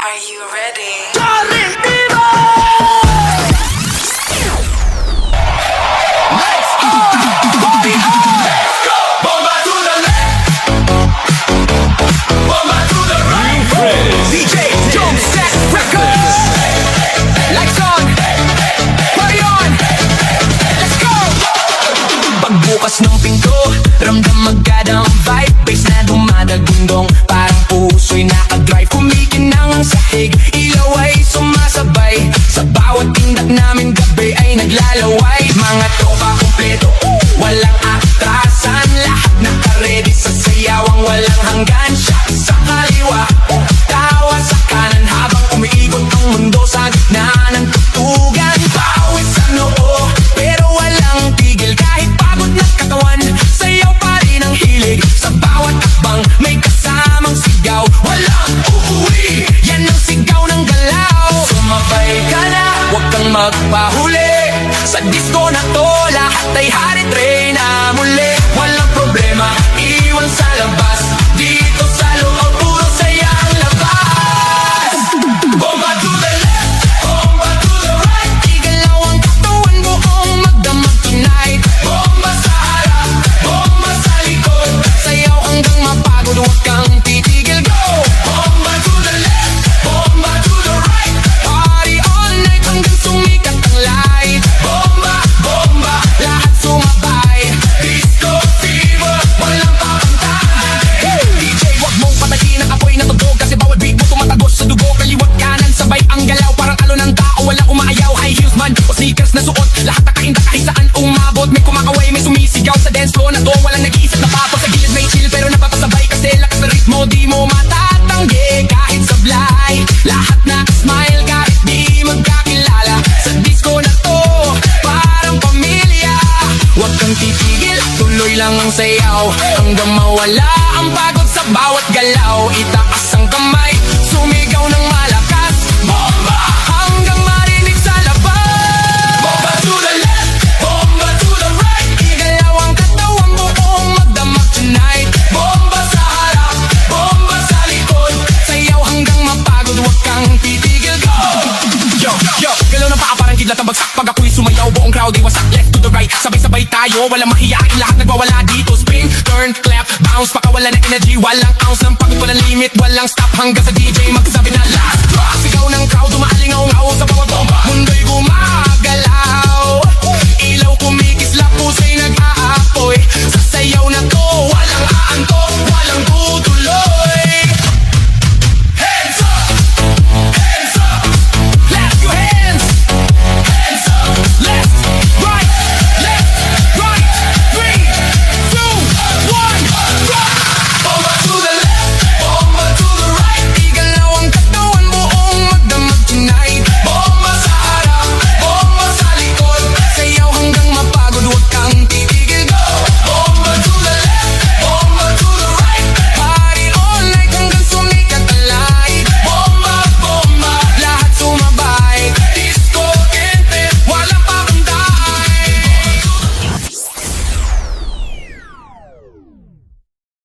Are you ready? DJ Jump Set Records. Lights on, party on. Let's go. Pagbukas ng pinto, ramdam agad ang vibe. Bass na dumadagundong, parang puso'y nakadrive. Kumikinang ang sahig, ilaw ay sumasabay. Sa bawat tindak namin gabi ay naglalaway. Mga tropa kumpleto, walang atrasan. Lahat naka-ready sa sayawang walang hanggan. Shot sa kaliwa, tawa sa kanan habang umiikot ang mundo sa gitna ng tutugan. Pawis sa noo, pero walang tigil. Kahit pagod na katawan, sayaw pa rin ang hilig. Sa bawat akbang, may kasamang sigaw. Walang uuwi, yan ang sigaw ng galaw. Sumabay ka na, huwag kang magpahuli. Sa disco na to, lahat ay harit reyna muli. Walang problema, iwan sa labas. Dito sa loob, puro saya ang labas. Bomba to the left, bomba to the right. Igalaw ang katawan buong magdamag tonight. Bomba sa harap, bomba sa likod. Sayaw hanggang mapagod, huwag kang titigil, go. Bomba to the left, bomba to the right. Party all night hanggang sumikat ang light. Bomba, bomba, lahat sumabay. Disco fever, walang papantay. DJ, wag mong patayin ang apoy na tugtog. Kasi bawal beat mo tumatagos sa dugo. Kaliwat kanan, sabay ang galaw. Parang alo ng tao, walang umaayaw. High heels man o sneakers na suot. Lahat nakainda kahit saan umabot. May kumakaway, may sumisigaw sa dance floor na to. Walang nag-iisip na pato. Sa gilid may chill pero napapasabay. Kasi lakas na ritmo, di mo matatanggi. Kahit sablay, lahat na smile. Kahit di magkakilala. Sa disco na to, parang pamilya. Huwag kang titigil, tuloy lang ang sayaw. Hanggang mawala ang pagod sa bawat galaw. Itaas ang kamay, sumigaw ng malakas. Bomba, hanggang marinig sa labas. Bomba to the left, bomba to the right. Igalaw ang katawan buong magdamag tonight. Bomba sa harap, bomba sa likod. Sayaw hanggang mapagod, huwag kang titigil, go. Yo, yo, galaw ng paa parang kidlat ang bagsak. Pag ako'y sumayaw, buong crowd ay wasak. Left to the right, sabay-sabay tayo. Walang mahiyain, lahat nagwawala dito. Spin, turn, clap, bounce. Pakawala ng energy, walang ounce ng pagod. Walang limit, walang stop hanggang sa DJ magsabi na last drop. Sigaw ng crowd, umaalingaw-ngaw sa bawat bomba. Mundo'y